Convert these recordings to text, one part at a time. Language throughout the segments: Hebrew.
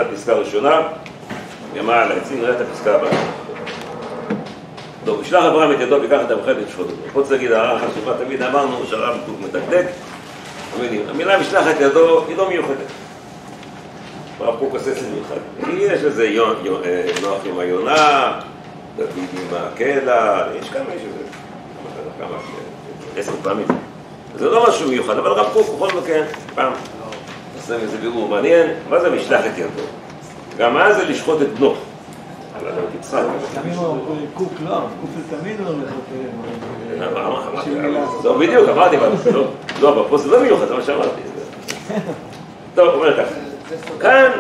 הפסקה הראשונה, ימה על העצים, נראה את הפסקה הבאה. טוב, ישלח אברהם את ידו ויקח את המחל ותשחוט אותו. פה צריך להגיד הערה חשובה, תמיד אמרנו שהרב מדקדק. המילה משלח את ידו היא לא מיוחדת. הרב קוק עושה את זה מיוחד. יש איזה נוח עם היונה, דוד עם הקהלה, יש כמה יש איזה, כמה, 10 פעמים. זה לא משהו מיוחד, אבל הרב קוק בכל מקרה, פעם, עושה איזה בירור מעניין, מה זה משלח את ידו? גם מה זה לשחוט את בנו? אבל אתה תצחק. קוק לא, קוק לתמיד לא לא, בדיוק, אמרתי, לא, אבל פה זה לא מיוחד, זה מה שאמרתי. טוב, אומר ככה, כאן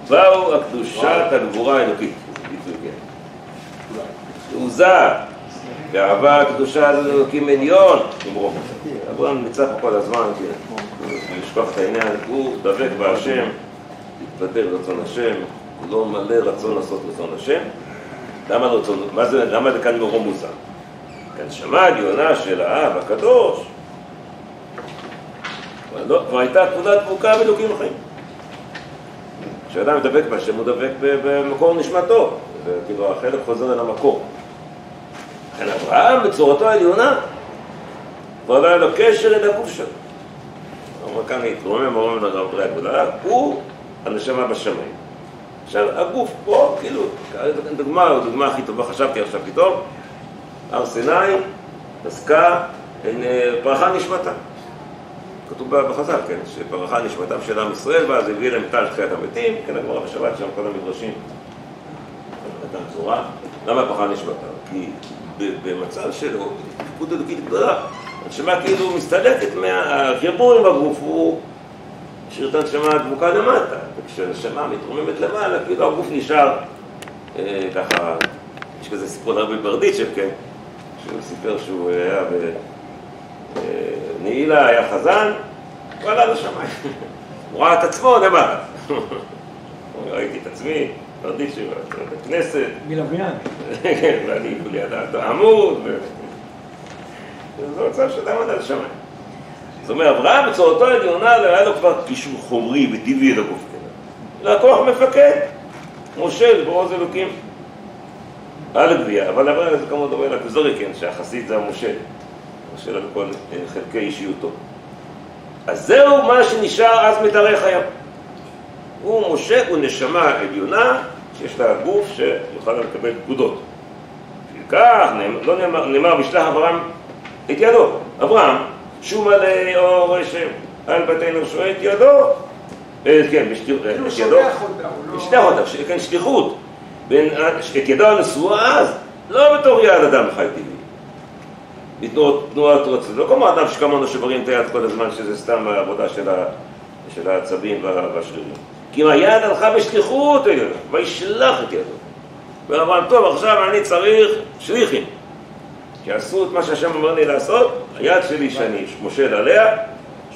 באו הקדושת הגבורה האלוקית, תעוזה, ואהבה הקדושה הזו אלוקים עליון, אברהם נמצא פה כל הזמן, לשכוח את העניין, הוא דבק בהשם, להתפתח רצון השם, הוא לא מלא רצון לעשות רצון השם. למה זה כאן מרום מוזר? כאן שמע הגיונה של האב הקדוש, כבר הייתה תעודת דבוקה באלוקים לחיים. כשאדם מדבק בהשם הוא דבק במקור נשמתו, וכאילו החלק חוזר אל המקור. לכן אברהם בצורתו העליונה כבר לא היה לו קשר אל הגוף שלו. אומר כאן להתרומם, אומרים לדברי הגדולה, הוא הנשמה בשמיים. עכשיו הגוף פה, כאילו, דוגמה הכי טובה, חשבתי עכשיו פתאום, הר סיני, פסקה, פרחה נשמתה. כתוב בחז"ל, כן, שפרחה נשמתם של עם ישראל, ואז הביא להם טל תחיית המתים, כן, הגמרא בשבת שם כל המדרשים. נתן צורה. למה פרחה נשמתם? כי במצב שלו, תפקוד אלוקית גדולה, הנשמה כאילו מסתלקת מהחיבור עם הגוף, הוא השאיר את הנשמה דבוקה למטה, וכשהנשמה מתרוממת למעלה, כאילו הגוף נשאר ככה, יש כזה סיפור הרבה ברדיצ'ב, כן, שהוא סיפר שהוא היה בנעילה, היה חזן, הוא עלה לשמיים, הוא ראה את עצמו למעלה. ראיתי את עצמי, ברדיצ'ב, בכנסת. מלוויין. כן, ואני ליד העמוד, זה מצב שאדם עד על שמיים. זאת אומרת, אברהם בצורתו העליונה היה לו כבר קישור חומרי וטבעי לגוף כזה. לקוח מפקד, מושל בעוז אלוקים על הגבייה, אבל אברהם זה כמו דומה לכזורי, כן, שהחסיד זה המושל, מושל על כל חלקי אישיותו. אז זהו מה שנשאר אז מתארך היום. הוא מושל, הוא נשמה עליונה, שיש לה גוף שיוכל לקבל פקודות. כך, לא נאמר משלח אברהם את ידו. אברהם, שום עלי אור רשם, על בתינו שואה את ידו. כן, את ידו. שליח אותה, כן, שליחות. את ידו הנשואה אז, לא בתור יד אדם חי טבעי. תנועת רצון. לא כמו אדם שכמונו שברים את היד כל הזמן, שזה סתם העבודה של העצבים והשרירים. כי אם היד הלכה בשליחות אליו, וישלח את ידו. ואמרם, טוב, עכשיו אני צריך שליחים. שיעשו את מה שהשם אומר לי לעשות, היד שלי שאני מושל עליה,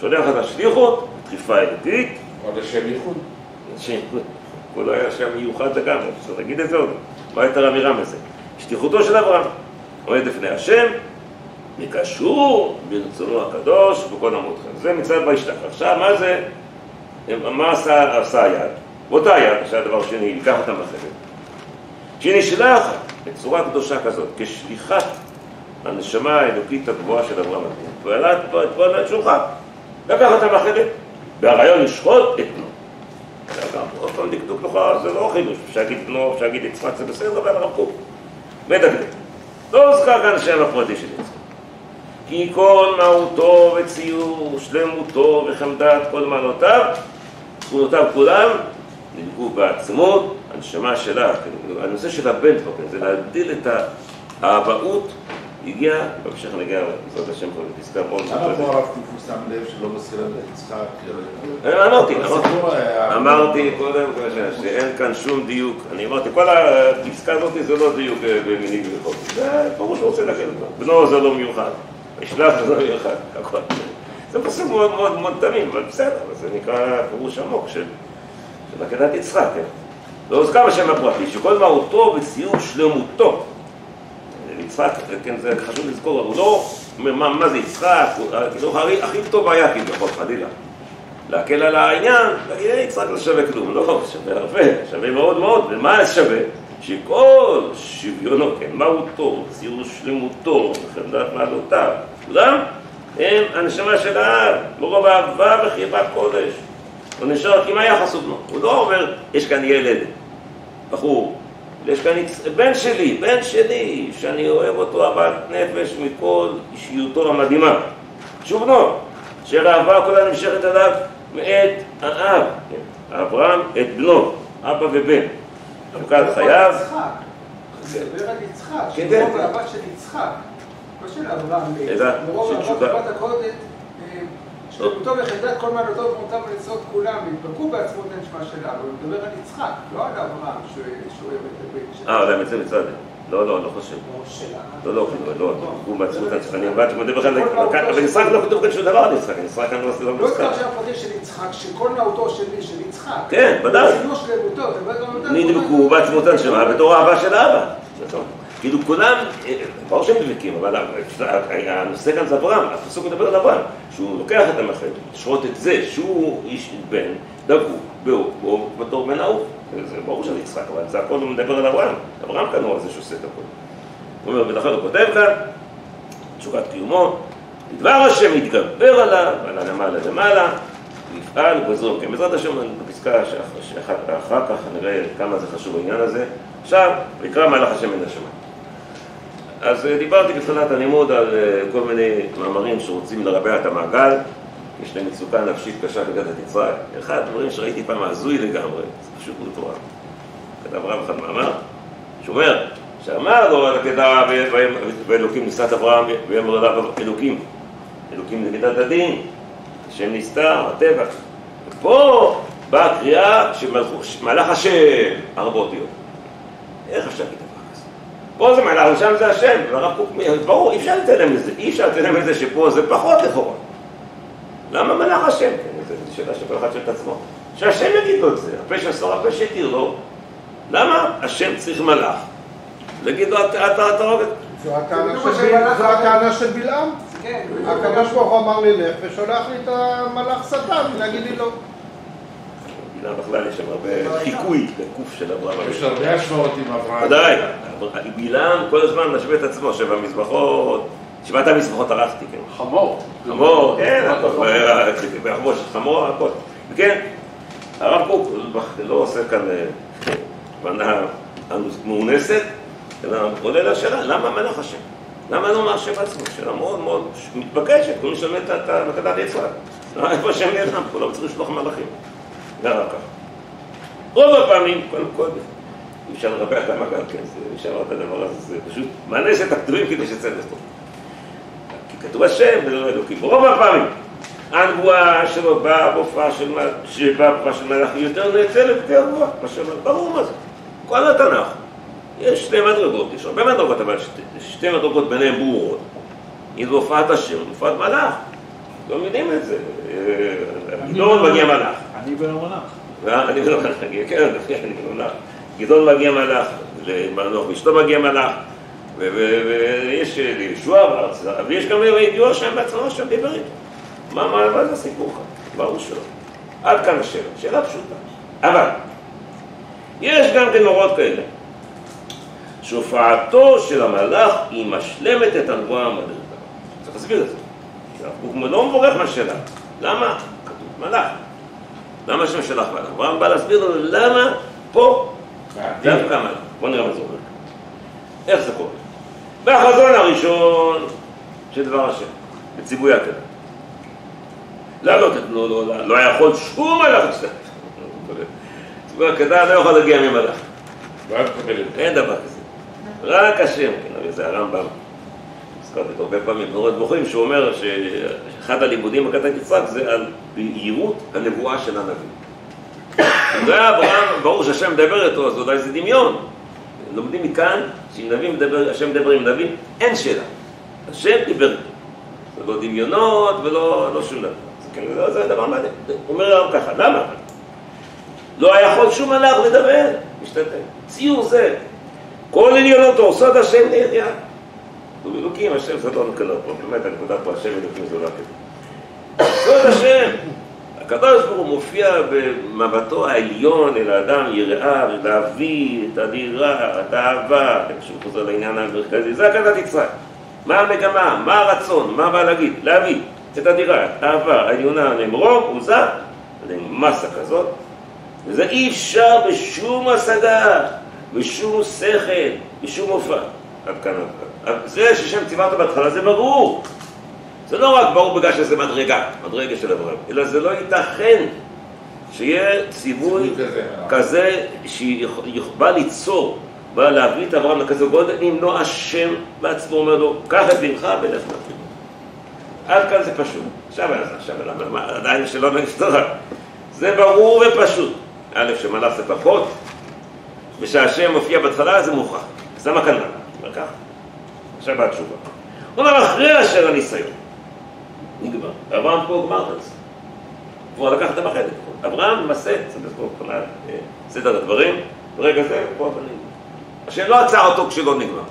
שולח את השליחות, דחיפה אלוקית. עוד השם ייחוד. השם ייחוד. הוא לא היה שם מיוחד לגמרי, צריך להגיד את זה עוד. מה יותר אמירה מזה? שליחותו של אברהם. עומד לפני השם, מקשור ברצונו הקדוש בכל עמודכם. זה מצד וישלח. עכשיו, מה זה? מה עשה היד? באותה יד, עכשיו הדבר שני, ייקח אותם לחלק. שנשלח בצורה קדושה כזאת, כשליחת הנשמה האלוקית הגבוהה של אברהם אבינו. ועלת פה את שולחן, לקח אותם לחלק, והרעיון לשחוט את בנו. גם עוד פעם דקדוק לך, זה לא חידוש, אפשר להגיד בנו, אפשר להגיד יצחק, זה בסדר, אבל הרב קוק. מדקדק. לא הוזכר כאן שם הפרטי של יצחק. כי כל מהותו וציור, שלמותו וחמדת כל מעלותיו, תכונותיו כולם, נלקו בעצמות, הנשמה שלה, הנושא של הבן, זה להגדיל את האבהות, הגיע, בבקשה נגיע, בעזרת השם פה בפסקה מאוד למה פה הרב קוק שם לב שלא מזכיר ליצחק? אמרתי קודם שאין כאן שום דיוק, אני אמרתי, כל הפסקה הזאת זה לא דיוק במיני ובחוק, זה ברור שהוא רוצה להגיד אותו, בנו זה לא מיוחד, ישלח זה לא מיוחד, הכל. זה פסוק מאוד מאוד מאוד תמים, אבל בסדר, זה נקרא פירוש עמוק של עקדת יצחק. לא הוזכר בשם הפרטי, שכל מהותו וציור שלמותו. יצחק, כן, זה חשוב לזכור, הוא לא, מה זה יצחק, הכי טוב היה כביכול, חלילה. להקל על העניין, להגיד, יצחק לא שווה כלום, לא, שווה הרבה, שווה מאוד מאוד, ומה שווה? שכל שוויונו, כן, מהותו, ציור שלמותו, חמדת מעלותיו, כולם הם הנשמה של האב, ברוב אהבה וחיבת קודש. הוא נשאר כי מה יחס ובנו? הוא לא אומר, יש כאן ילד, בחור, יש כאן בן שלי, שאני אוהב אותו אהבת נפש מכל אישיותו המדהימה. שוב בנו, אשר האהבה כולה נמשכת עליו מאת האב, אברהם את בנו, אבא ובן. חוקת חייו. זה מדבר על יצחק, שרוב האהבה של יצחק, לא של אברהם, מרוב אהבה חיבת הקודש, שלמותו וחמדת כל מעלותיו ומותיו ונצרות כולם, התפרקו בעצמות הנשמה שלה, אבל הוא מדבר על יצחק, לא על אברהם שאוהב את הבן שלה. אולי מצא מצד. לא חושב. לא, הוא בעצמות הנשמה, אני עובד שמודה בכלל, אבל יצחק לא כתוב כאן שום דבר על יצחק, יצחק אני לא עושה לא לא זכר שם פרטי של יצחק, שכל מהותו של מי, של יצחק. כן, ודאי. הוא בעצמות הנשמה בתור האהבה של האבא. כאילו כולם, ברור שהם דבקים, אבל הנושא כאן זה אברהם, הפסוק מדבר על אברהם, שהוא לוקח את המחד, לשרות את זה, שהוא איש בן, דבוק, באור, בתור בן אהוב. זה ברור שזה יצחק, אבל זה הכל מדבר על אברהם. אברהם כאן הוא זה שעושה את הכל. הוא אומר, ולכן הוא כותב כאן, תשוקת קיומו, לדבר השם יתגבר עליו, ועלה למעלה, יפעל ובזרום. כן, בעזרת השם, בפסקה שאחר כך נראה כמה זה חשוב העניין הזה. עכשיו, ויקרא מהלך השם מן השמיים. אז דיברתי בתחילת הלימוד על כל מיני מאמרים שרוצים לרבע את המעגל. יש להם מצוקה נפשית קשה בגדת יצחק. אחד הדברים שראיתי פעם הזוי לגמרי, זה פשוט מטורף. כתב רב אחד מאמר, שאומר, שאמר לו, כתב באלוקים ניסת אברהם, ואמר עליו אלוקים למידת הדין, השם נסתר, הטבע. ופה באה קריאה שמלאך השם, ארבע אותיות. איך אפשר להגיד דבר כזה? פה זה מלאך, שם זה השם, והרב קוק, ברור, אי אפשר לתת להם את זה שפה זה פחות לכאורה. למה מלאך השם? זו שאלה שכל אחד שואל את עצמו. שהשם יגיד לו את זה, הפה שאסור, הפה שיתיר לו. למה השם צריך מלאך? להגיד לו, אתה רואה? זו הטענה של בלעם. הקדוש ברוך הוא אמר לי לך ושולח לי את המלאך שטן, להגיד לי לא. בלעם בכלל יש שם הרבה חיקוי לקוף של אברהם. יש הרבה השוואות עם אברהם. ודאי, בלעם כל הזמן משווה את עצמו, שבעת המזבחות ערכתי, כן. חמור, כן, חמור, הכל. וכן, הרב קוק לא עושה כאן בנה מאונסת, אלא עולה לשאלה, למה מלאך השם? למה לא מהשם בעצמו? שאלה מאוד מאוד מתבקשת, כל מי שלומד את מקדת יצחק. איפה השם נעלם? כולם צריכים לשלוח מלאכים. זה רק ככה. רוב הפעמים, קודם כל, אי אפשר לרבע את המעגל, כן, אי אפשר לרבע את הדבר הזה, זה פשוט מענש את הכתובים כדי שצא לכתוב. כי כתוב השם ולא אלוקים. ברוב הפעמים, הנבואה שלו באה בהופעה של מלאך יותר נאצלת כהנבואה, מה שאומר, ברור מה זה. כל התנ"ך, יש שתי מדרגות, יש הרבה מדרגות, אבל שתי מדרגות ביניהן ברורות. אם זו הופעת השם, הופעת מלאך. לא יודעים את זה. גדעון מגיע מלאך. אני בן המלאך. אני בן המלאך, כן, אני בן המלאך. גדעון מגיע מלאך, למנוח ואשתו מגיע מלאך, ויש ישוע בארץ, ויש גם ידיעה שם בעצמו שם דיבר איתו. מה זה הסיפור כאן? ברור שלא. עד כאן השאלה, שאלה פשוטה. אבל, יש גם כן הוראות כאלה. שהופעתו של המלאך היא משלמת את הנבואה המדרגה. צריך להסביר את זה. הוא לא מבורך מהשאלה. למה? כתוב מלאך. למה השם שלח מלאך? אברהם בא להסביר לנו למה פה דווקא מלאך. בוא נראה מה זה אומר. איך זה קורה? בחזון הראשון של דבר השם, בציווי התורה. לא יכול שום מלאך להסתכל. ציווי התורה לא יכול להגיע ממלאך. אין דבר כזה. רק השם, כן, זה הרמב"ם. הזכרתי את הרבה פעמים, נורד בוחרים, שהוא אומר שאחד הלימודים בקטע יצחק זה על בהירות הנבואה של הנביא. זה היה אברהם, ברור שהשם מדבר איתו, אז אולי זה דמיון. לומדים מכאן, שהשם מדבר עם נביא, אין שאלה. השם דיבר איתו. זה לא דמיונות ולא שום דבר. זה דבר מעניין. הוא אומר לנו ככה, למה? לא היה יכול שום מלאך לדבר, משתתף. ציור זה. כל עליונותו, סוד השם נראה. אלוקים, השם זה לא נקלו פה, באמת הנקודה פה, השם אלוקים זה לא כזה. סוד השם, הקדוש ברוך הוא מופיע במבטו העליון אל האדם יראה, להביא את הדירה, את האהבה, כשהוא חוזר לעניין המרכזי, זה הקדת יצחק. מה המגמה, מה הרצון, מה בא להגיד? להביא את הדירה, את האהבה העליונה, למרום, עוזה, מסה כזאת, וזה אי אפשר בשום השגה, בשום שכל, בשום מופע. עד כאן. זה ששם ציווה אותו בהתחלה, זה ברור. זה לא רק ברור בגלל שזה מדרגה של אברהם, אלא זה לא ייתכן שיהיה ציווי כזה שבא ליצור, בא להביא את אברהם לכזה גודל, אם לא השם בעצמו אומר לו, קח את בנך ולך נתחיל. עד כאן זה פשוט. עכשיו עדיין שלא נפתור. זה ברור ופשוט. א' שמלאך זה פחות, ושהשם מופיע בהתחלה זה מוכרח. זה מה כאן אומר כך. עכשיו התשובה. הוא אומר אחרי אשר הניסיון. נגמר. אברהם פה גמר את זה. כבר לקח את המחדת. אברהם מסד, סדר הדברים, ברגע זה פה בנים. השם לא עצר אותו כשלא נגמר.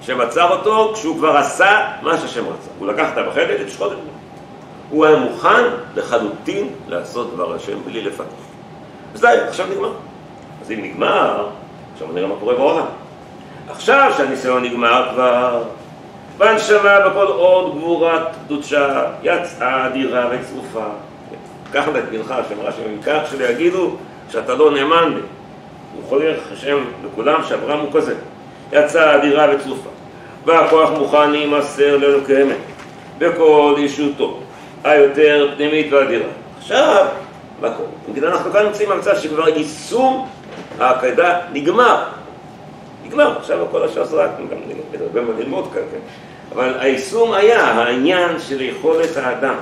השם עצר אותו כשהוא כבר עשה מה שהשם רצה. הוא לקח את המחדת, את שחודת. הוא היה מוכן לחלוטין לעשות דבר השם בלי לפתח. אז די, עכשיו נגמר. אז אם נגמר, עכשיו נראה מה קורה בעולם. עכשיו שהניסיון נגמר כבר, בנשמה בכל עוד גבורת קדושה, יצאה אדירה וצרופה. קח את בנך, שאמרה שמכך שיגידו שאתה לא נאמן לי. הוא חולך השם לכולם שאברהם הוא כזה. יצאה אדירה וצרופה. והכוח מוכן להימסר לאלוקי אמת. בכל ישותו. היותר פנימית ואדירה. עכשיו, מה קורה? אנחנו כאן נמצאים במצב שכבר יישום העקדה נגמר. נגמר, עכשיו הכל השאר זה רק, גם הרבה מה ללמוד כאן, כן? אבל היישום היה העניין של יכולת האדם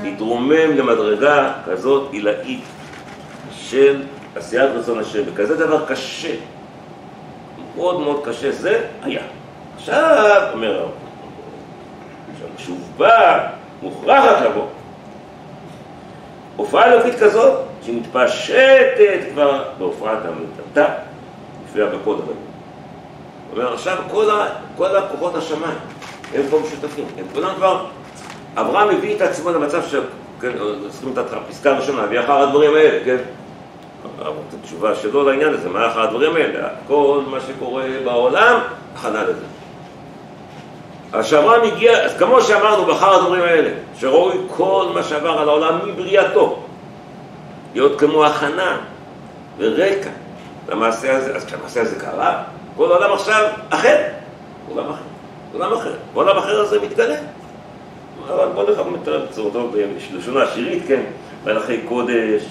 להתרומם למדרגה כזאת עילאית של עשיית רצון השם, וכזה דבר קשה, מאוד מאוד קשה, זה היה. עכשיו, אומר הרב, כשהוא בא, מוכרחת לבוא. הופעה אלוקית כזאת, שמתפשטת כבר בהופעת המתתה, מופיעה בכל דברים. הוא אומר, עכשיו כל הכוחות השמיים, הם פה משותפים, הם כולם כבר, אברהם הביא את עצמו למצב צריכים את הפסקה הראשונה, ואחר הדברים האלה, כן? את התשובה שלו לעניין הזה, מה אחר הדברים האלה? כל מה שקורה בעולם, הכנה לזה. אז שאברהם הגיע, אז כמו שאמרנו באחר הדברים האלה, שראוי כל מה שעבר על העולם מבריאתו, להיות כמו הכנה ורקע למעשה הזה. אז כשהמעשה הזה קרה, כל העולם עכשיו אחר, עולם אחר, עולם אחר, העולם אחר הזה מתגלה. אבל בוא נלך מתאר בצורתו בשלושונה עשירית, כן, מלאכי קודש,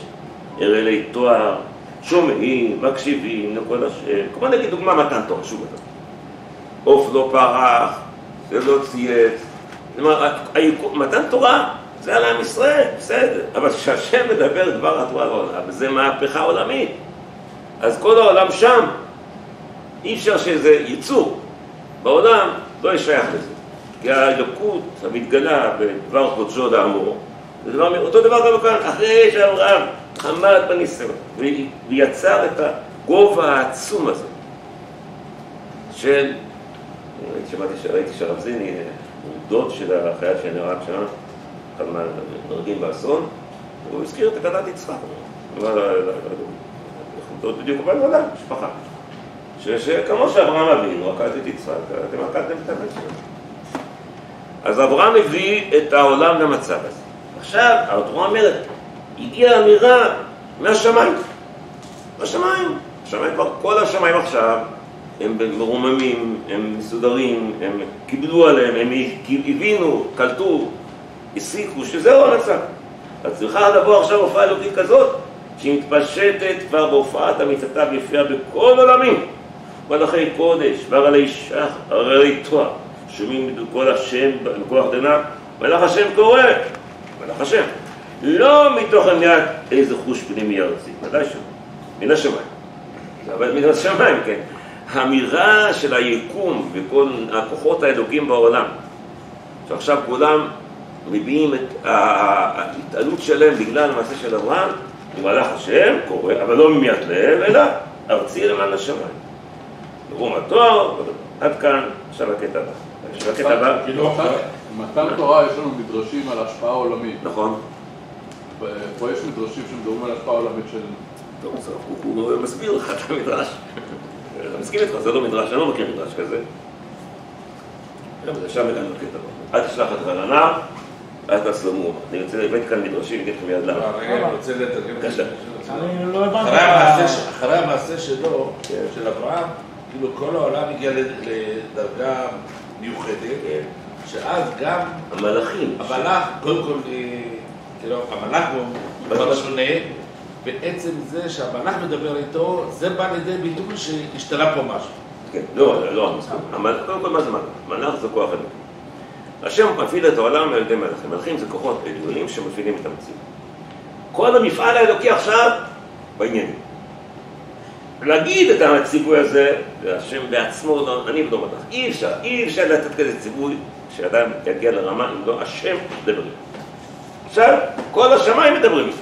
הראלי תואר, שומעים, מקשיבים, לכל השם, כמו נגיד דוגמה מתן תורה, שוב מתן. עוף לא פרח, זה לא צייץ, מתן תורה זה על עם ישראל, בסדר, אבל כשהשם מדבר דבר התורה לעולם, וזה מהפכה עולמית, אז כל העולם שם, אי אפשר שזה ייצור, בעולם לא ישייך לזה, כי האלוקות המתגלה בדבר קודשו לאמור, זה אותו דבר גם כאן, אחרי שאברהם עמד בניסיון, ויצר את הגובה העצום הזה, של ראיתי שהרב זיני, דוד של החייל שנהרג שם, אחד מהנהרגים באסון, הוא הזכיר את הקדת יצחק. דוד בדיוק עובד לעולם, משפחה. שכמו שאברהם אבינו, עקד את יצחק, אתם עקדתם את הבן שלו. אז אברהם הביא את העולם למצב הזה. עכשיו, התורה אומרת, הגיעה אמירה מהשמיים. השמיים, כל השמיים עכשיו, הם מרוממים, הם מסודרים, הם קיבלו עליהם, הם הבינו, קלטו, הסיקו, שזהו המצב. אז צריכה לבוא עכשיו הופעה אלוקית כזאת, שהיא מתפשטת כבר בהופעת המצאתה ויפיעה בכל עולמים. מלאכי קודש, והרעלי שח, הרעלי תואר, שומעים בכל השם, בכוח דנה, מלאך השם קורא, מלאך השם. לא מתוך עניין איזה חוש פנימי ארצי, ודאי שם, מן השמיים. אבל מן השמיים, כן. האמירה של היקום וכל הכוחות האלוקים בעולם, שעכשיו כולם מביאים את ההתעלות שלהם בגלל המעשה של אברהם, הוא מלאך השם, קורא, אבל לא ממיית לב, אלא ארצי למען השמיים. ברום התואר, עד כאן, עכשיו הקטע הבא. הקטע הבא. מתן תורה יש לנו מדרשים על השפעה עולמית. נכון. פה יש מדרשים שמדברים על השפעה עולמית של... טוב, הוא מסביר לך את המדרש. אני מסכים איתך, זה לא מדרש, אני לא מכיר מדרש כזה. זה שם הגענו לקטע. אל תשלח את לנער, אל תעשו מום. אני רוצה להביא כאן מדרשים, אגיד לכם מיד למה. רגע, אני רוצה לתרגם את זה. אני לא הבנתי. אחרי המעשה שלו, של אברהם, כאילו כל העולם הגיע לדרגה מיוחדת, שאז גם... המלאכים. המלאך, קודם כל, כאילו, המלאך הוא שונה, בעצם זה שהמלאך מדבר איתו, זה בא לידי ביטוי שהשתנה פה משהו. כן, לא, קודם כל מה זה מלאך? מלאך זה כוח אלוקי. השם מפעיל את העולם על ידי מלאכים. מלאכים זה כוחות עליונים שמפעילים את המציאות. כל המפעל האלוקי עכשיו בעניינים. להגיד את הציווי הזה, השם בעצמו, אני ולא מלאך. אי אפשר לתת כזה ציווי שאדם יגיע לרמה אם לא השם מדבר. עכשיו, כל השמיים מדברים איתו.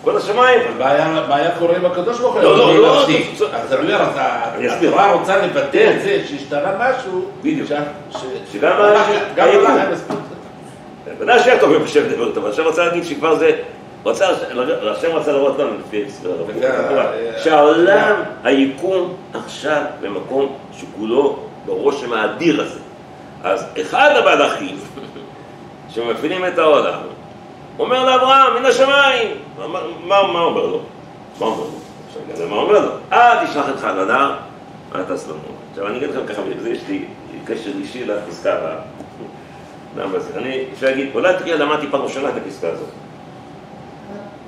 כל השמיים. מה היה קורה עם הקדוש ברוך הוא? לא, אז התורה רוצה לבטא את זה שהשתנה משהו. בדיוק. שגם המלאך מספיק. בוודאי שהיה טוב בשם לדבר איתו, אבל השם רוצה להגיד שכבר זה, השם רוצה לראות לנו לפי שהעולם, היקום עכשיו במקום שכולו ברושם האדיר הזה. אז אחד המלאכים שמפעילים את העולם אומר לאברהם, מן השמיים. מה אומר לו? מה אומר לו? תשלח את לנער, אל תעשו מום. עכשיו אני אגיד לכם ככה, יש לי קשר אישי לפסקה הבאה. אני אפשר להגיד, אולי תראה למדתי פעם ראשונה את הפסקה הזאת.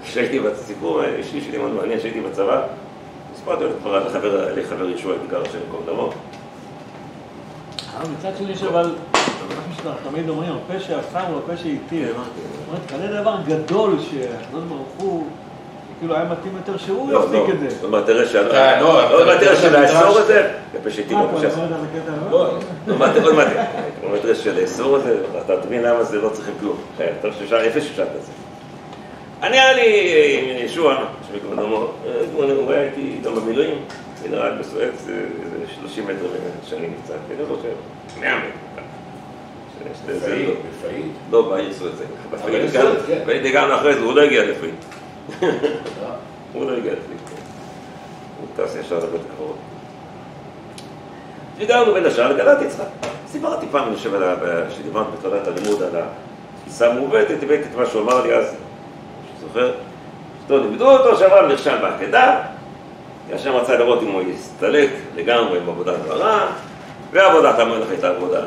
כשהייתי בסיפור האישי שלי, אני שהייתי בצבא, הספרתי לחבר ישוע, בעיקר השם קום דמו. מצד שני אבל תמיד אומרים, הפה שאפשר הוא הפה שאיתי. זאת אומרת, כזה דבר גדול שהקדוש ברוך הוא, כאילו היה מתאים יותר שהוא יפסיק את זה. זאת אומרת, תראה שלאסור את זה, הפה שאיתי לא פשוט. תראה שלאסור את זה, אתה תבין למה זה לא צריכים כלום. אתה חושב שאפס ששעת את זה. אני היה לי עם ישוע, שמקום דמו, הוא היה איתי איתו במילואים, מנהרג בסואץ, 30 מטר שאני נמצא, אני לא חושב, 100 מטר. בפעיל? לא, בעיר סואץ. בפעיל הגענו אחרי זה, הוא לא הגיע לפעיל. הוא לא הגיע לפעיל. הוא טס ישר לבית הקרוב. הגענו בין השאר לגלת יצחק. סיפרתי פעם, אני חושב, שדיברנו בתחילת הלימוד על התפיסה המעוותת, הבאתי את מה שהוא אמר לי אז. זוכר? שאתו לימדו אותו, שאברהם נכשל בעקדה, כי השם רצה לראות אם הוא יסתלק לגמרי בעבודת דברה, ועבודת המלך הייתה עבודה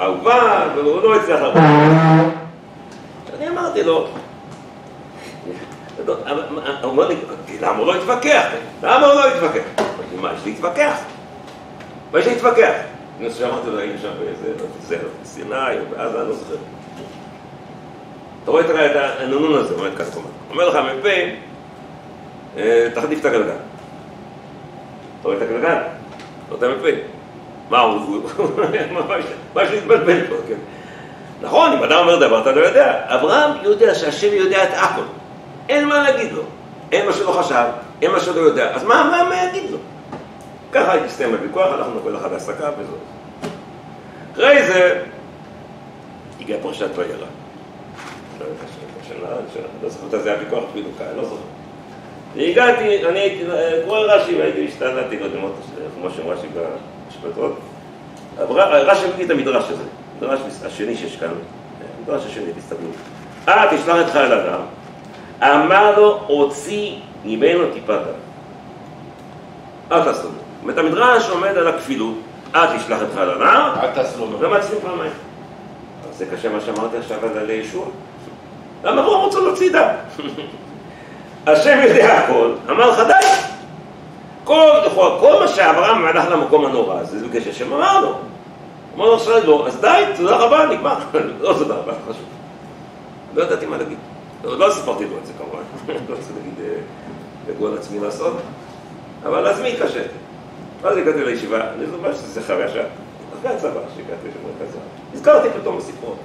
אהובה, והוא לא הצליח לעבוד. אני אמרתי לו, הוא אומר לי, למה הוא לא התווכח? למה הוא לא התווכח? מה, יש להתווכח? מה יש להתווכח? אני חושב שאמרתי לו, היינו שם באיזה סיני או בעזה, אני לא זוכר. אתה רואה את הנונון הזה, עומד כאן קומה. אומר לך, מ"פ, תחליף את הגלגל. אתה רואה את הגלגל? לא את המ"פ. מה הוא? מה יש להתבלבל פה, כן? נכון, אם אדם אומר דבר, אתה לא יודע. אברהם יודע שהשם יודע את הכל. אין מה להגיד לו. אין מה שלא חשב, אין מה שלא יודע. אז מה יגיד לו? ככה הסתיים הוויכוח, אנחנו נקבל לך להסקה וזאת. אחרי זה, הגיע פרשת וירא. לא זוכרת, זה היה ויכוח אפילו כאן, לא זוכרת. והגעתי, אני הייתי, כמו רש"י, והייתי השתדלתי ללמוד כמו שם רש"י במשפטות. רש"י הביא את המדרש הזה, המדרש השני שיש כאן, המדרש השני, תסתכלו. תשלח את אל אדם, אמר לו, הוציא ממנו טיפת דם. אל תעשו לו. זאת אומרת, המדרש עומד על הכפילות, תשלח את אל אדם, אל תעשו לו. ומצאים פעמיים. אז זה קשה מה שאמרתי עכשיו על ישוע. למה הוא רוצה להוציא דם? השם יודע הכל, אמר לך די. כל מה שאברהם הלך למקום הנורא הזה, זה בגלל שהשם אמר לו. אמר לו עכשיו לא, אז די, תודה רבה, נגמר. לא תודה רבה, חשוב. לא ידעתי מה להגיד. לא סיפרתי לו את זה כמובן. לא רוצה להגיד לגוע לעצמי לעשות. אבל אז מי התקשרתי? ואז הגעתי לישיבה, אני זוכר שזה חוויה שעה. אחרי הצבא שהגעתי לשמור כזה. הזכרתי פתאום בסיפור.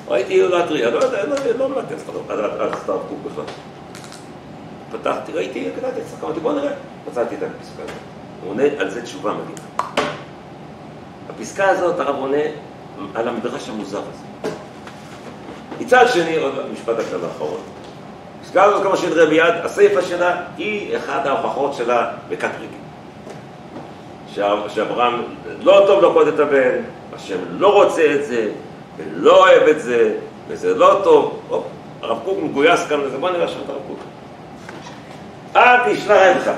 ראיתי להתריע, לא יודע, לא מלטס על סטארט קוק בכלל. פתחתי, ראיתי, קראתי את סקרתי, בוא נראה. מצאתי את הפסקה הזאת. הוא עונה על זה תשובה מדהימה. הפסקה הזאת, הרב עונה על המדרש המוזר הזה. מצד שני, עוד משפט הקטן האחרון. הזכרנו כמה של רבי יד, הסיפה שלה היא אחת ההוכחות שלה בכת רגל. שאברהם לא טוב לקוד את הבן, השם לא רוצה את זה, ולא אוהב את זה, וזה לא טוב. הרב קוק מגויס כאן לזה, בוא נראה שם את הרב קוק. אל תשלח אינך,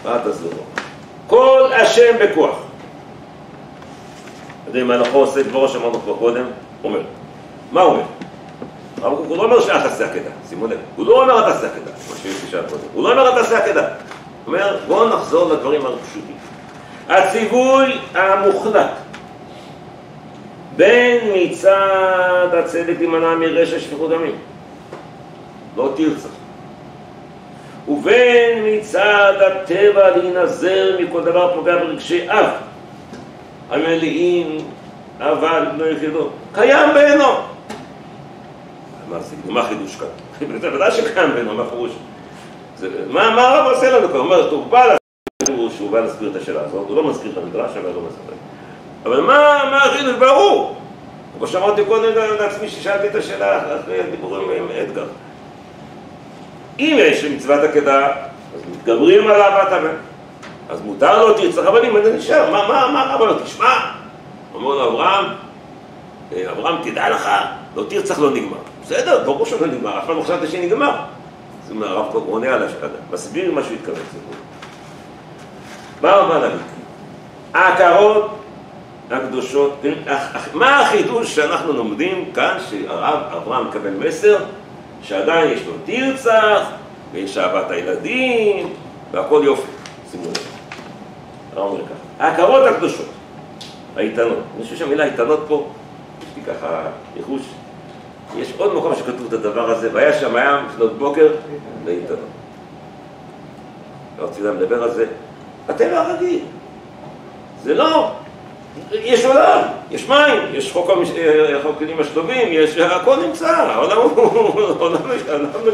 אל תעזור לו. כל השם בכוח. יודעים מה אנחנו עושה כבר שאמרנו כבר קודם? אומר. מה הוא אומר? הרב קוק הוא לא אומר שאל תעשה עקדה, שימו לב. הוא לא אומר תעשה עקדה, מה ששאל קודם. הוא לא אומר תעשה עקדה. הוא אומר בואו נחזור לדברים הפשוטים. הציווי המוחלט בין מצד הצדק להימנע מרשע שפיכות דמים, לא תרצח, ובין מצד הטבע להינזר מכל דבר פוגע ברגשי אב המלאים אבל לא יחידו, קיים בעינו. מה חידוש כאן? בוודאי שקיים בעינו, מה פירוש? מה הרב עושה לנו? הוא אומר, הוא בא שהוא בא להסביר את השאלה הזאת, הוא לא מזכיר את המדרש, אבל לא מסביר. אבל מה החידוש? ברור. כמו שאמרתי קודם לעצמי ששאלתי את השאלה אחרי דיבורים עם אדגר. אם יש מצוות עקדה, אז מתגברים על אהבת הבן. אז מותר לו תרצח, אבל אם אני נשאר, מה הרב אומר? תשמע, אומר לו אברהם, תדע לך, לא תרצח לא נגמר. בסדר, ברור שלא נגמר, אף פעם לא חשבתי שנגמר. זאת אומרת, הרב קוק עונה על השאלה, מסביר מה שהוא התכוון. מה אומר להגיד? העקרות הקדושות, מה החידוש שאנחנו לומדים כאן, שהרב אברהם מקבל מסר, שעדיין יש לו תרצח, ויש אהבת הילדים, והכל יופי. שימו לב. הרב אומר ככה, העקרות הקדושות, האיתנות, אני חושב שהמילה איתנות פה, יש לי ככה ייחוש, יש עוד מקום שכתוב את הדבר הזה, והיה שם היה לפנות בוקר לאיתנות. לא רציתי לדבר על זה. הטבע הרגיל. זה לא. יש עולם, יש מים, יש חוק כלים השלובים, יש הכל נמצא, העולם לא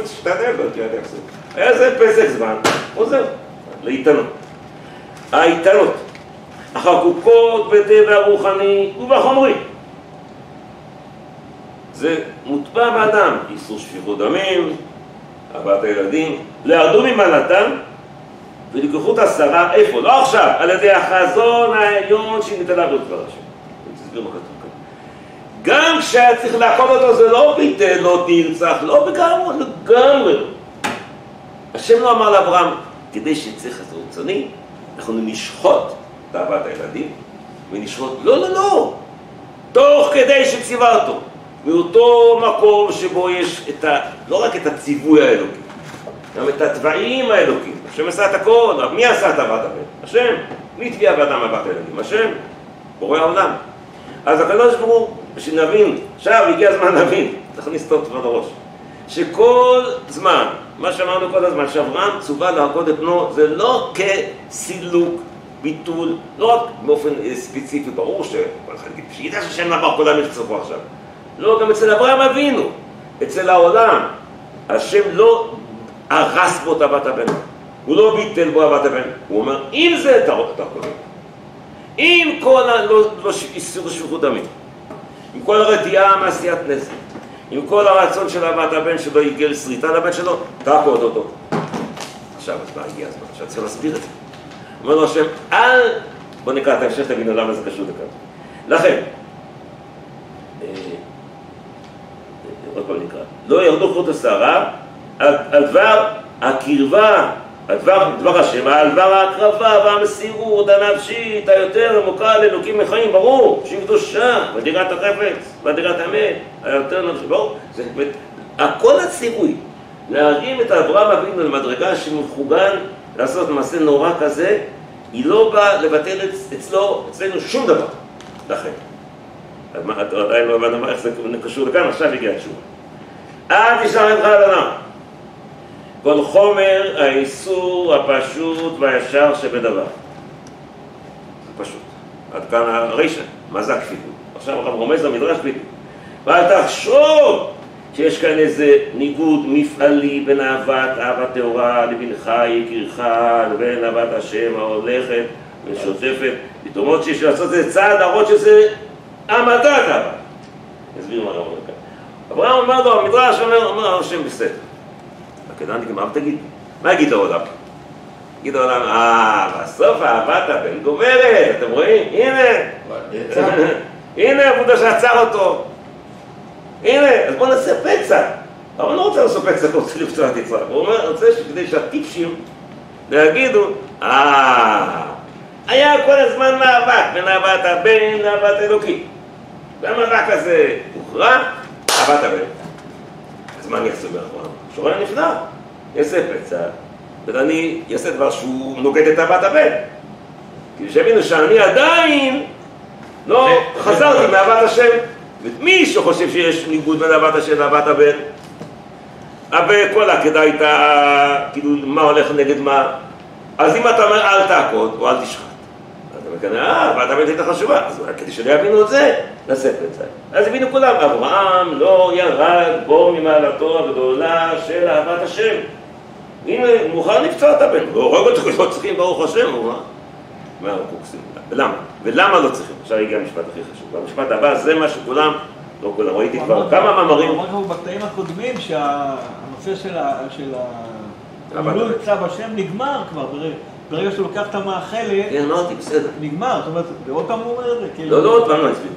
משתנה, לא תראה איך זה. היה זה פסק זמן, עוזר, לאיתנות. האיתנות, החקוקות בטבע הרוחני ובחומרי. זה מוטבע באדם, איסור שפיכות דמים, אהבת הילדים, להרדו ממעלתם ולקחו את השרה, איפה? לא עכשיו, על ידי החזון העליון שנתלה בדבר השם. אני תסביר מה כתוב כאן. גם כשהיה צריך לעקוד אותו זה לא ביטל, לא תרצח, לא לגמרי. השם לא אמר לאברהם, כדי שצריך את רצוני, אנחנו נשחוט את אהבת הילדים, ונשחוט, לא, תוך כדי שציווה אותו. מאותו מקום שבו יש לא רק את הציווי האלוקי, גם את הטבעים האלוקים. השם עשה את הכל, מי עשה את אהבת הבן? השם. מי טביע באדם אהבת הילדים? השם. בורא העולם. אז הקדוש ברוך הוא, שנבין, עכשיו הגיע הזמן להבין, תכניס טוב תבד הראש, שכל זמן, מה שאמרנו כל הזמן, שאברהם צווה לעקוד את בנו, זה לא כסילוק, ביטול, לא רק באופן ספציפי, ברור שכל אחד יגיד, שידע שהשם נעבר כל העמים שצריכו עכשיו. לא, גם אצל אברהם אבינו, אצל העולם, השם לא הרס בו את אהבת הבן, הוא לא ביטל בו אהבת הבן, הוא אומר, אם זה תעקוד, עם כל איסור שפיכות דמים, עם כל הרתיעה מעשיית נזק, עם כל הרצון של אהבת הבן שלא יגיע לשריטה לבן שלו, תעקוד אותו. עכשיו, אז מה הגיע הזמן? עכשיו צריך להסביר את זה. אומר לו השם, בוא נקרא את ההמשך, תבינו למה זה קשור לכאן. לכן, עוד פעם נקרא, לא ירדו חוט השערה, על דבר הקרבה, על דבר השם, על דבר ההקרבה והמסירות הנפשית היותר עמוקה לאלוקים מחיים, ברור, שהיא קדושה, בדירת החפץ, בדירת האמת, היותר נפשית, ברור, זה הכל הציווי, להרים את אברהם אבינו למדרגה שמכוון לעשות מעשה נורא כזה, היא לא באה לבטל אצלנו שום דבר, לכן. עדיין לא הבנת איך זה קשור לכאן, עכשיו הגיע התשובה. אל תשלח אינך על אדם. כל חומר האיסור הפשוט והישר שבדבר. זה פשוט. עד כאן הרישה, מה זה הכפילות? עכשיו הרב רומז למדרש כפילות. ואל תחשוב שיש כאן איזה ניגוד מפעלי בין אהבת טהורה לבנך יקירך לבין אהבת השם ההולכת ושוטפת. פתאומות שיש לעשות את זה צעד להראות שזה העמדת אהבה. נסביר מה הרב אומר כאן. אברהם אומר לו, המדרש אומר השם בסדר. הקדנתי, מה תגיד? מה יגיד לעולם? יגיד לעולם, בסוף אהבת הבן גוברת, אתם רואים? הנה, הנה עבודה שעצר אותו. הנה, אז בוא נעשה פצע. אבל הוא לא רוצה לעשות פצע, הוא רוצה לפצוע את יצחק. הוא אומר, רוצה שכדי שהטיפשים להגידו, היה כל הזמן מאבק בין אהבת הבן לאהבת אלוקי. והמאבק הזה הוכרע, אהבת הבן. אז מה אני אעשה באברהם? שורן נפלא, יעשה פצע, ואני אעשה דבר שהוא נוגד את אהבת הבן. כי שהבינו שאני עדיין לא חזרתי מאהבת השם. ומי שחושב שיש ניגוד בין אהבת השם לאהבת הבן, אבל כל העקדה הייתה, כאילו, מה הולך נגד מה? אז אם אתה אומר, אל תעקוד או אל תשחט. אתה אומר, אהבת הבן הייתה חשובה. אז כדי שלא יבינו את זה, נעשה את זה. אז הבינו כולם, אברהם לא ירד בו ממעלתו הגדולה של אהבת השם. הנה, הוא מוכן לפצוע את הבן. לא רואה אותו, לא צריכים ברוך השם, הוא מה קוקסים? ולמה? ולמה לא צריכים? עכשיו הגיע המשפט הכי חשוב. והמשפט הבא, זה מה שכולם, לא כולם, ראיתי כבר כמה מאמרים. הוא אמר בקטעים הקודמים שהנושא של המילוי צו השם נגמר כבר, ברגע שהוא לוקח את המאכלת, כן, אמרתי, בסדר. נגמר, זאת אומרת, ועוד פעם הוא אומר את זה. לא, עוד פעם לא נסביר.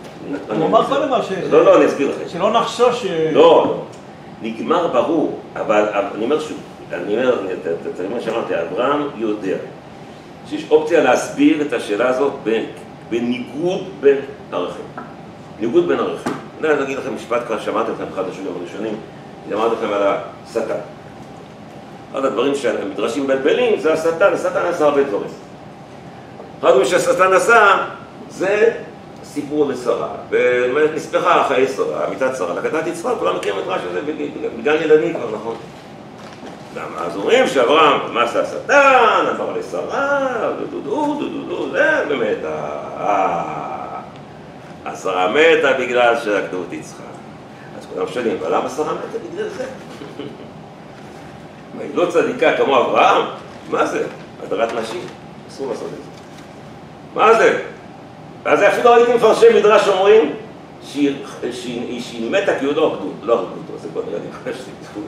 הוא אמר קודם מה לא, אני אסביר לכם. שלא נחשוש לא, נגמר ברור, אבל אני אומר שוב, אני אומר, מה שאמרתי, אברהם יודע שיש אופציה להסביר את השאלה הזאת בניגוד בין ערכים. ניגוד בין ערכים. אני אגיד לכם משפט כבר, שמעתי לכם אחד השיעורים הראשונים, אמרתי לכם על השטן. אחד הדברים שהמדרשים בלבלים זה השטן, השטן עשה הרבה דברים. אחד הדברים שהשטן עשה זה סיפור לשרה, ונספחה חיי שרה, מיטת שרה, לקטעת יצחק, כולם מכירים את רש הזה בגן ילדים כבר, נכון? למה? אז אומרים שאברהם, מה עשה השטן, עבר לשרה, דודו, זה באמת, השרה מתה בגלל שעקדו את יצחק. אז כולם שואלים, אבל למה שרה מתה בגלל זה? היא לא צדיקה כמו אברהם? מה זה? הדרת נשים? אסור לעשות את זה. מה זה? אז אפילו הייתי מפרשי מדרש אומרים שהיא מתה כי הוא לא עקדו. לא עקדו אותו, זה כבר נראה לי חשתי, תקחו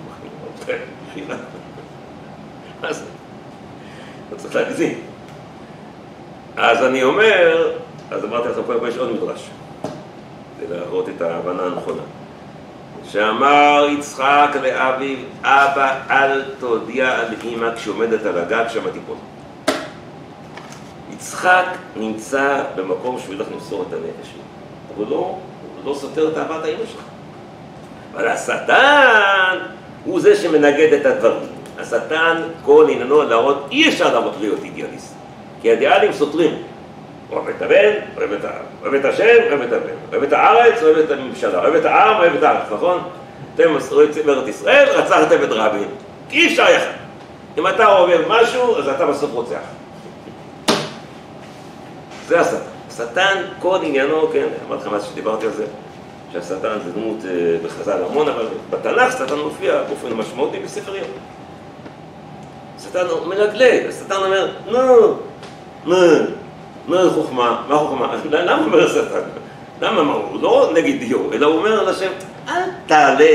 חילה. מה זה? לא צריך להגזים. אז אני אומר, אז אמרתי לכם קודם כל יש עוד מדרש, כדי להראות את ההבנה הנכונה. שאמר יצחק לאביו, אבא אל תודיע על אמא כשעומדת על הגג שם תיפול. יצחק נמצא במקום שהוא ילך למסור את הנפש שלו, אבל הוא לא סותר את אהבת האמא שלך. אבל השטן הוא זה שמנגד את הדברים. השטן כל עניינו להראות, אי אפשר להראות להיות אידיאליסט, כי האידיאלים סותרים. אוהב את הבן, אוהב את העם, אוהב את השם, אוהב את הבן, אוהב את הארץ, אוהב את הממשלה, אוהב את העם, אוהב את הארץ, נכון? אתם רוצים בארץ ישראל, רצחתם את רבין, כי אי אפשר יחד. אם אתה אוהב משהו, אז אתה בסוף רוצח. זה השטן. השטן, כל עניינו, כן, אמרתי לכם אז שדיברתי על זה, שהשטן זה דמות בחז"ל המון, אבל בתנ"ך שטן מופיע באופן משמעותי בספר יום. השטן מלגלג, השטן אומר, נו, חוכמה, מה חוכמה? למה הוא אומר השטן? למה מה הוא? לא נגד דיו, אלא הוא אומר לשם, אל תעלה,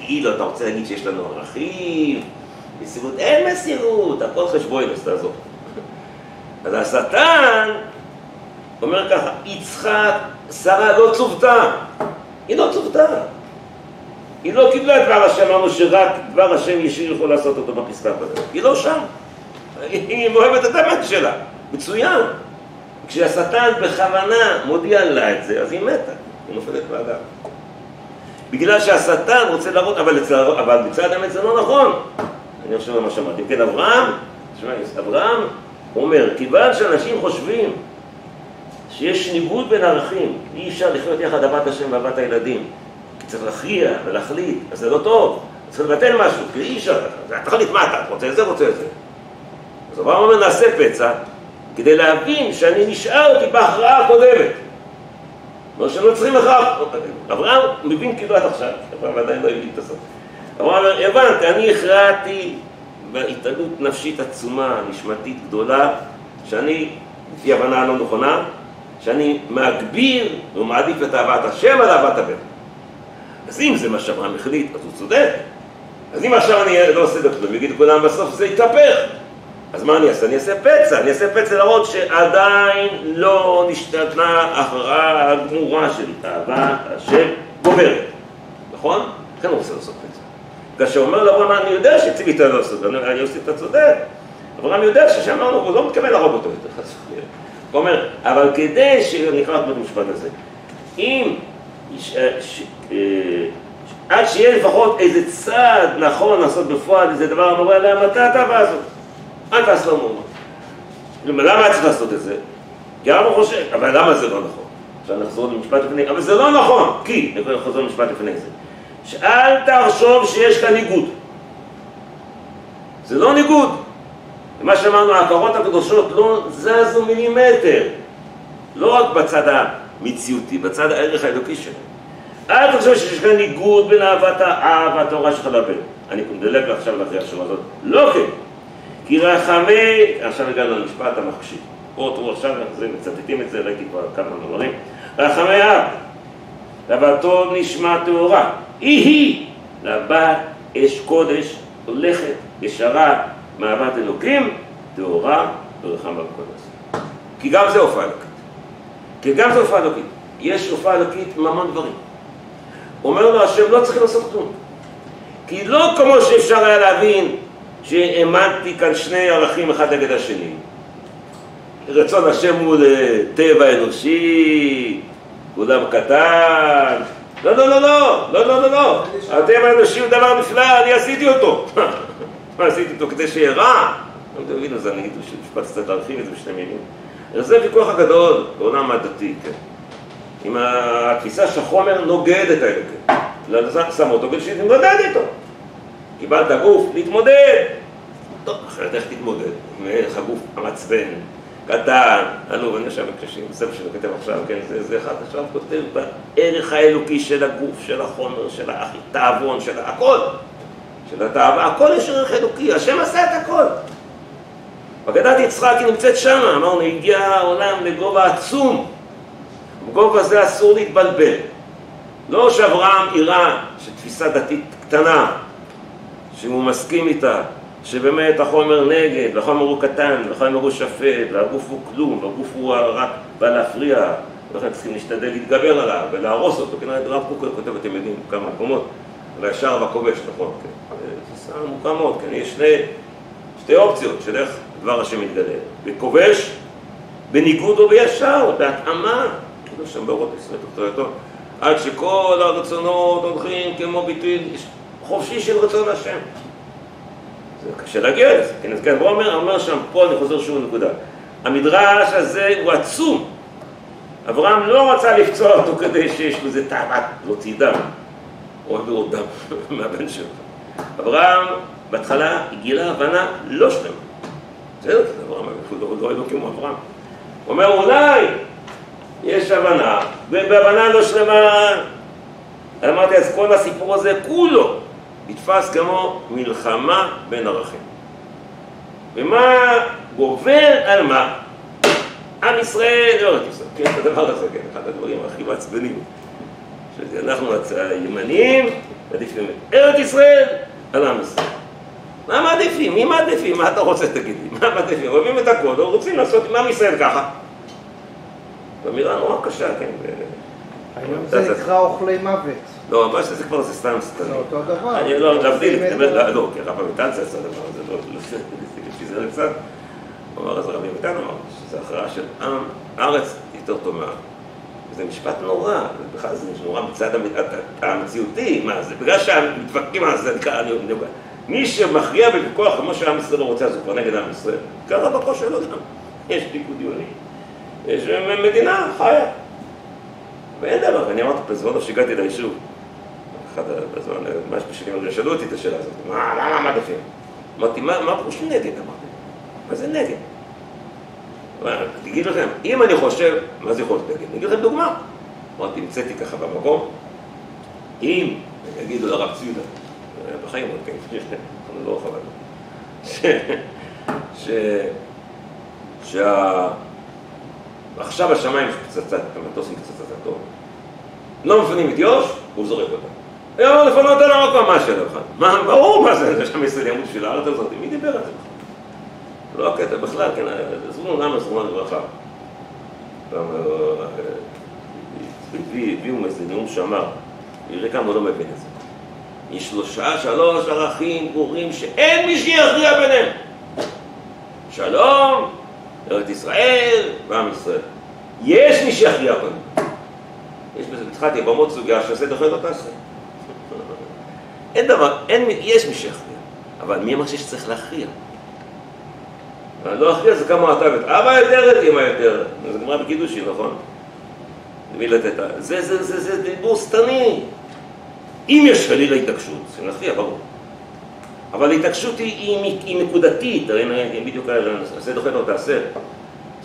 כאילו אתה רוצה להגיד שיש לנו ערכים, מסירות, אין מסירות, הכל חשבוינס, תעזור. אז השטן אומר ככה, יצחק, שרה לא צוותה, היא לא צוותה. היא לא קיבלה את דבר השם, אמרנו שרק דבר השם ישיר יכול לעשות אותו בפסקה בדרך. היא לא שם. היא אוהבת את המת שלה. מצוין. כשהשטן בכוונה מודיע לה את זה, אז היא מתה. היא נופלת באדם. בגלל שהשטן רוצה להראות, אבל בצד האמת זה לא נכון. אני חושב מה שמעתי. כן, אברהם אומר, כיוון שאנשים חושבים שיש ניגוד בין ערכים, אי אפשר לחיות יחד אהבת השם ואהבת הילדים. כי צריך להכריע ולהחליט, אז זה לא טוב. צריך לבטל משהו, כי אי אפשר. תחליט מה אתה, רוצה את זה, רוצה את זה. אז אברהם אומר, נעשה פצע, כדי להבין שאני נשארתי בהכרעה הקודמת. לא שלא צריכים לכך. אברהם מבין כאילו עד עכשיו, אברהם עדיין לא הבין את הסוף. אברהם אומר, הבנתי, אני הכרעתי בהתעלות נפשית עצומה, נשמתית גדולה, שאני, לפי הבנה לא נכונה, שאני מגביר ומעדיף את אהבת השם על אהבת הבן. אז אם זה מה שאברהם החליט, אז הוא צודק. אז אם עכשיו אני לא עושה בכלום, יגידו כולם בסוף זה יתהפך. אז מה אני אעשה? אני אעשה פצע להראות שעדיין לא נשתנה ההכרעה הגמורה של אהבת השם גוברת. נכון? כן הוא רוצה לעשות פצע. כאשר הוא אומר לאברהם, אני יודע שציווית לא לעשות, אני עושה את הצודק. אברהם יודע ששמענו, הוא לא מתכוון להרוג אותו יותר. הוא אומר, אבל כדי שנקרא את המשפט הזה, אם עד שיהיה לפחות איזה צעד נכון לעשות בפועל, איזה דבר המורה עליה, מתי אתה הזאת? אל תעש לו מורה. למה צריך לעשות את זה? כי הרב חושב, אבל למה זה לא נכון? עכשיו נחזור למשפט לפני, אבל זה לא נכון, כי, נחזור למשפט לפני זה. שאל תחשוב שיש כאן ניגוד. זה לא ניגוד. מה שאמרנו, ההכרות הקדושות לא זזו מילימטר. לא רק בצד המציאותי, בצד הערך האלוקי שלנו. אל תחשוב שיש כאן ניגוד בין אהבת האב והתורה שלך לבן. אני מדלג עכשיו לקריאה שלו הזאת. לא כן. כי רחמי, עכשיו הגענו למשפט המחשיב. פה תראו עכשיו, מצטטים את זה, ראיתי כבר כמה מאמרים. רחמי אב, לבתו נשמע טהורה. היא לבת אש קודש, הולכת, ישרה, מאהבת אלוקים, טהורה ורחמה בקודש. כי גם זה הופעה אלוקית. יש הופעה אלוקית מהמון דברים. אומר לו השם, לא צריך לעשות כלום. כי לא כמו שאפשר היה להבין שהאמנתי כאן שני ערכים אחד נגד השני. רצון השם הוא לטבע אנושי, כולם קטן. לא. הטבע האנושי הוא דבר נפלא, אני עשיתי אותו. מה עשיתי אותו כדי שירע? לא תבינו, אז אני אגיד משפט קצת להרחיב את זה בשני מילים. זה ויכוח הגדול בעולם הדתי, כן. עם התפיסה שהחומר נוגד את האלוקות. לזה שם אותו כדי שתתמודד איתו. קיבלת גוף, להתמודד. טוב, אחרת איך תתמודד? אם איך הגוף המעצבן, קטן, אני עכשיו בקשים, בספר שאני כותב עכשיו, כן, זה אחד עכשיו כותב בערך האלוקי של הגוף, של החומר, של התאבון, של הכל. של התאווה, הכל יש ערך אלוקי, השם עשה את הכל. בגדת יצחק היא נמצאת שמה, אמרנו, הגיע העולם לגובה עצום. בגובה זה אסור להתבלבל. לא שאברהם יראה שתפיסה דתית קטנה, שהוא מסכים איתה, שבאמת החומר נגד, והחומר הוא קטן, והחומר הוא שפט, והגוף הוא כלום, והגוף הוא רק בא להפריע, ולכן צריכים להשתדל להתגבר עליו ולהרוס אותו. כנראה רב קוק כותב, אתם יודעים, כמה מקומות, והשאר והכובש, נכון, כן. זה סער מוקם מאוד, כן. יש שתי אופציות של איך דבר השם מתגלה. בכובש, בניגוד או בישר, בהתאמה, כאילו שם באורות ישראל, דוקטורתו, עד שכל הרצונות הולכים כמו ביטוי חופשי של רצון השם. זה קשה להגיע לזה, כן, הוא אומר שם, פה אני חוזר שוב נקודה. המדרש הזה הוא עצום. אברהם לא רצה לפצוע אותו כדי שיש לו איזה תאוות, להוציא דם, או לראות דם מהבן שלו. אברהם בהתחלה גילה הבנה לא שלמה. בסדר, אברהם, הוא לא אלוקים כמו אברהם. הוא אומר, אולי יש הבנה, ובהבנה לא שלמה, אמרתי, אז כל הסיפור הזה כולו נתפס כמו מלחמה בין ערכים. ומה גובר על מה? עם ישראל, לא רק ישראל, כן, את הדבר הזה, כן, אחד הדברים הכי מעצבנים. שאנחנו הימניים, מעדיפים את ארץ ישראל על עם ישראל. מה מעדיפים? מי מעדיפים? מה אתה רוצה תגידי? מה מעדיפים? אוהבים את הכל, או רוצים לעשות עם עם ישראל ככה. במילה נורא קשה, כן. היום זה נקרא אוכלי מוות. לא, מה שזה כבר זה סתם סתני. זה אותו דבר. אני לא, להבדיל, לא, כי רב אמיתן זה עשה דבר, זה לא, לפי זה קצת. הוא אמר, אז רב אמיתן אמר, שזה הכרעה של עם, ארץ יותר טוב מהעם. וזה משפט נורא, בכלל זה נורא מצד המציאותי, מה זה? בגלל שהמתווכחים על זה, נקרא, אני יודע, מי שמכריע בוויכוח כמו שעם ישראל לא רוצה, אז הוא כבר נגד עם ישראל. קרה בקו שלו גם. יש ליכוד יוני, יש מדינה חיה. ואין דבר, אני אמרתי בזמן שהגעתי ליישוב, אחד בזמן, ממש בשנים, שאלו אותי את השאלה הזאת, למה מעדיפים? אמרתי, מה פירוש נגד? אמרתי, מה זה נגד? תגיד לכם, אם אני חושב, מה זה יכול להיות נגד? אני אגיד לכם דוגמה. אמרתי, המצאתי ככה במקום, אם, יגידו לרב ציודה, בחיים עוד כן, אנחנו לא חבל, עכשיו השמיים יש פצצת, המטוס עם פצצת אטום. לא מפנים את יו"ש, הוא זורק אותה. הוא אמר לפנות על המקום, מה שלך? ברור מה זה שם ישראל ימות בשביל הארץ הזאת, מי דיבר על זה בכלל? לא הקטע בכלל, כן, זרום למה זרום לברכה. הביאו איזה נאום שאמר, יראה כמה הוא לא מבין את זה. יש 3 ערכים ברורים שאין מי שיכריע ביניהם. שלום, ארץ ישראל ועם ישראל. יש מי שיכריע ביניהם. יש בזה התחלתי במות סוגיה שעשה דוחה לא תעשה. אין דבר, יש מי שיכריע. אבל מי אמר שצריך להכריע? לא להכריע זה כמה אתה ואת אבא יותר, את אמא יותר. זה גמרא בקידושין, נכון? זה דיבור סתני. אם יש חלילה התעקשות, זה להכריע, ברור. אבל ההתעקשות היא נקודתית, הרי בדיוק עשה דוחה לא תעשה.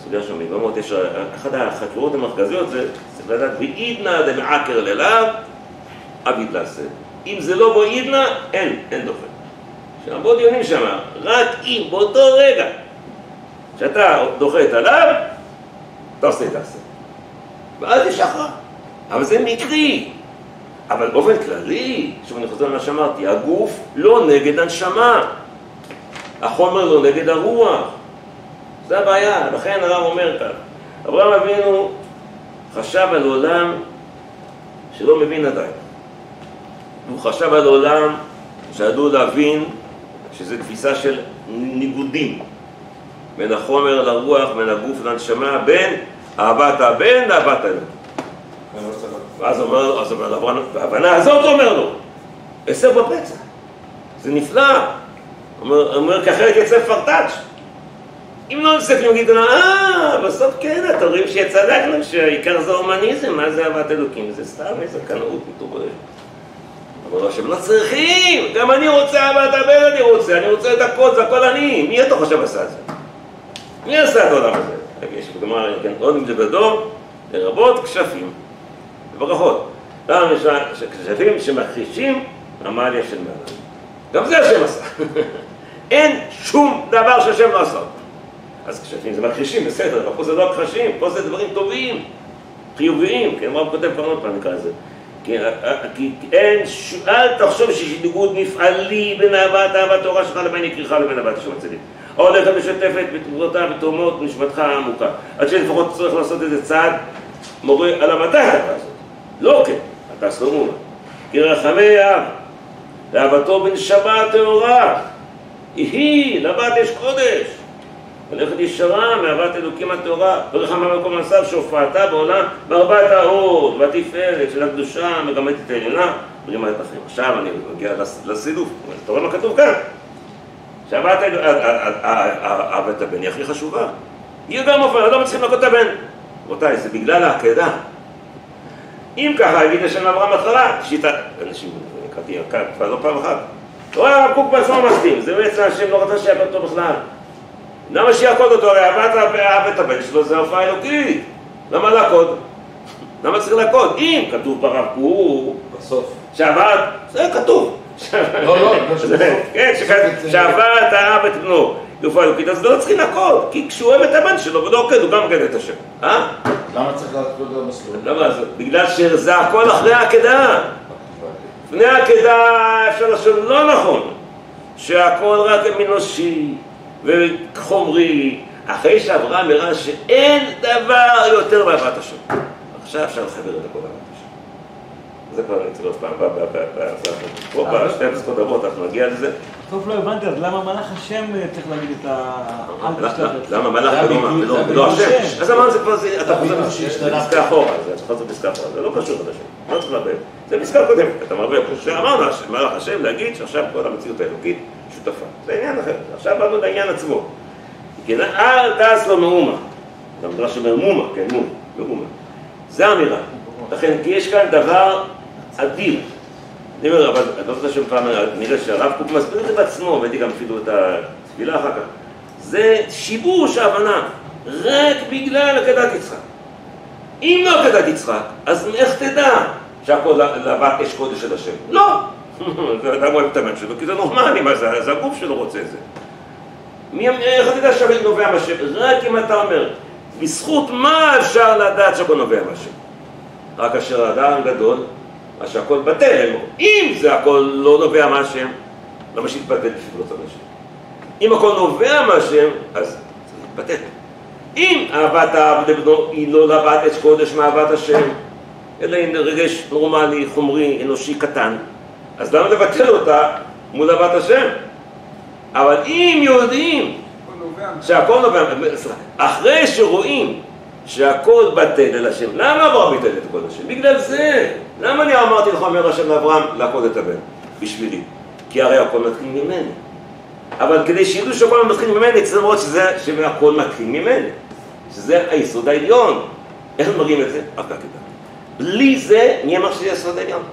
סוגיה שם מבמות, יש אחת החקירות המרכזיות, זה צריך לדעת, בעידנא דמעקר ללאו, עביד לעשה. אם זה לא בו עידנא, אין דוחה. שם בו דיונים שם, רק אם באותו רגע שאתה דוחה את עליו, אתה עושה את העשה. ואז יש הכרעה. אבל זה מקרי. אבל באופן כללי, שוב אני חוזר למה שאמרתי, הגוף לא נגד הנשמה. החומר לא נגד הרוח. זה הבעיה, לכן הרב אומר כאן. אברהם אבינו חשב על עולם שלא מבין עדיין. הוא חשב על עולם שעדו להבין שזו תפיסה של ניגודים בין החומר לרוח, בין הגוף לנשמה, בין אהבת הבן לאהבת האלוהים. ואז אומר לו, בהבנה הזאת אומר לו, עשר בפצע. זה נפלא. אומר כחלק יצא פרטאץ'. אם לא נסתכל נגיד, בסוף כן, אתה רואים שיצדקנו שהעיקר זה הומניזם, מה זה אהבת אלוקים? זה סתם איזה קנאות מטורפת. אבל לא שהם לא צריכים, גם אני רוצה אהבת הבן, אני רוצה את הכל, זה הכל אני. מי אתה חושב עשה את זה? מי עשה את העולם הזה? יש בגמרא, כן, עוד בדור, לרבות כשפים. בברכות. למה כשפים שמכחישים, המעליה של מעלה. גם זה השם עשה. אין שום דבר שהשם לא עשה. אז כשפים זה מכחישים, בסדר, אבל פה זה לא הכחשים, פה זה דברים טובים, חיוביים, כן, מה הוא כותב פעם נקרא לזה. כי אין, אל תחשוב שיש ניגוד מפעלי בין אהבת תורה שלך לבין יקריך לבין אהבת השם הצדיק. הולכת משתפת בתמורתה ותאומות נשמתך העמוקה. עד שלפחות צריך לעשות איזה צעד מורה על המתי אתה הזאת. לא כן, אתה סלומון. כי רחמי אב, לאהבתו בנשמה הטהורה, היא, לבת יש קודש. הולכת ישרה מאהבת אלוקים הטהורה, ורחמה במקום נוסף שהופעתה בעולם בארבעת האור והתפארת של הקדושה מגמתת העליונה ברימת החיים. עכשיו אני מגיע לסילוף, אתה רואה מה כתוב כאן? שאהבת הבן היא הכי חשובה. היא גם מופעה, לא מצליחים לקות את הבן. רבותיי, זה בגלל העקדה. אם ככה, יגיד השם אברהם התחלה, שיטה, אנשים, קראתי כבר לא פעם אחת. רואה הרב קוק בעצמו מסתים, זה בעצם השם לא רצה שיעקוד אותו בכלל. למה שיעקוד אותו? הרי אהב את הבן שלו, זה הופעה אלוקית. למה לעקוד? למה צריך לעקוד? אם כתוב ברב קוק, בסוף. שעבד, זה כתוב. לא, כן, שעבד אהב את בנו. יופעה אלוקית, אז לא צריכים לעקוד, כי כשהוא אוהב את הבן שלו ולא עוקד, הוא גם עוקד את השם. למה צריך לעקוד את המסלול? למה? בגלל שזה הכל אחרי העקדה. לפני העקדה אפשר לשאול לא נכון, שהכל רק מנושי וחומרי, אחרי שאברהם הראה שאין דבר יותר באהבת השם. עכשיו אפשר לחבר את הכל באהבת השם. זה כבר נצא עוד פעם, פה בשתי הפסקות רבות אנחנו נגיע לזה. טוב, לא הבנתי, אז למה מלאך השם צריך להגיד את למה מלאך ולא השם? אז אמרנו זה כבר, אתה חוזר בפסקה אחורה, זה לא קשור לשם, לא צריך להבין. זה פסקה קודמת, אתה מרבה פה. אמרנו מלאך השם להגיד שעכשיו כל המציאות האלוקית שותפה. זה עניין אחר, עכשיו באנו לעניין עצמו. כן, אל תעש לו מאומה. זה המדרש אומר מומה, כן, מאומה. זה האמירה. לכן, כי יש כאן דבר אדיר. אני אומר, אבל אני לא רוצה שפעם נראה שהרב קוק מסביר את זה בעצמו, והייתי גם אפילו את התפילה אחר כך. זה שיבוש ההבנה, רק בגלל עקדת יצחק. אם לא עקדת יצחק, אז איך תדע שהכל לבת אש קודש של השם? לא! זה אדם אוהב את הבן שלו, כי זה נורמלי, מה זה הגוף שלו רוצה את זה. איך תדע שהכל נובע מהשם? רק אם אתה אומר, בזכות מה אפשר לדעת שהכל נובע מהשם? רק אשר האדם גדול מה שהכל בטל. אם זה הכל לא נובע מהשם, למה שיתבטל בפעולות אנשים? אם הכל נובע מהשם, אז זה יתבטל. אם אהבת האב לבנו היא לא להבאת עץ קודש מאהבת השם, אלא אם רגש נורמלי, חומרי, אנושי קטן, אז למה לבטל אותה מול אהבת השם? אבל אם יודעים שהכל נובע, אחרי שרואים שהכל בטל אל השם, למה אברהם ביטל את כל השם? בגלל זה. למה אני אמרתי לך, אומר השם לאברהם, להכל את הבן? בשבילי. כי הרי הכל מתחיל ממני. אבל כדי שידעו שהכל מתחיל ממני, צריך לראות שהכל מתחיל ממני. שזה היסוד העליון. איך מראים את זה? רק כדאי. בלי זה, מי אמר שזה היסוד העליון?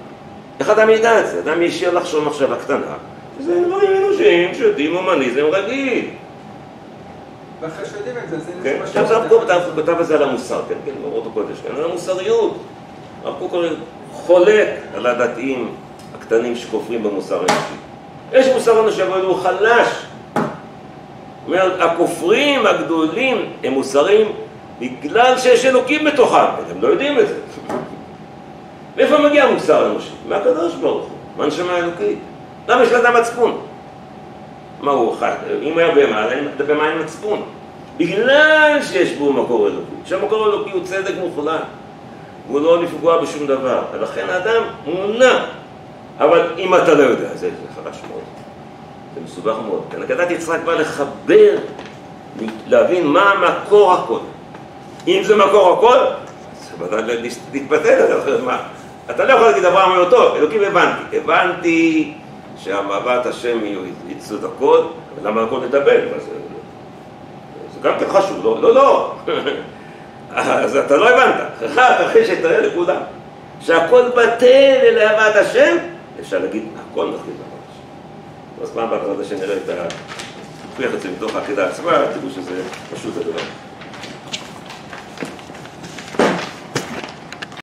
איך אדם ידע את זה? אדם ישאיר לחשוב מחשבה קטנה. זה דברים אנושיים, פשוטים, הומניזם רגיל. ואחרי שיודעים את זה, זה כן, עכשיו זה הרב כתב את זה על המוסר, כן, כן, באורות הקודש, כן, על המוסריות. הרב קוק חולק על הדתיים הקטנים שכופרים במוסר האנושי. יש מוסר אנושי, אבל הוא חלש. זאת אומרת, הכופרים הגדולים הם מוסרים בגלל שיש אלוקים בתוכם, הם לא יודעים את זה. מאיפה מגיע המוסר האנושי? מהקדוש ברוך הוא, מהנשמה האלוקית. למה יש לאדם מצפון? מה הוא אחד? אם הוא היה בהמה, בהמה אין מצפון. בגלל שיש בו מקור אלוקי. שהמקור האלוקי הוא צדק מוחלט. הוא לא לפגוע בשום דבר. ולכן האדם מונע. אבל אם אתה לא יודע, זה חלש מאוד. זה מסובך מאוד. הנקדת יצחק בא לחבר, להבין מה מקור הכל. אם זה מקור הכל, אז תתפתל. אתה לא יכול להגיד דבר מאוד טוב. אלוקים הבנתי שהמאהבת השם היא יצוד הכל, למה הכל נדבר? זה גם כן חשוב, לא. אז אתה לא הבנת, אחרי שתראה לכולם, שהכל בטל אל אהבת השם, אפשר להגיד, הכל מתחיל באהבת השם. אז פעם בעזרת השם נראה את זה מתוך העקידה עצמה, תראו שזה פשוט הדבר.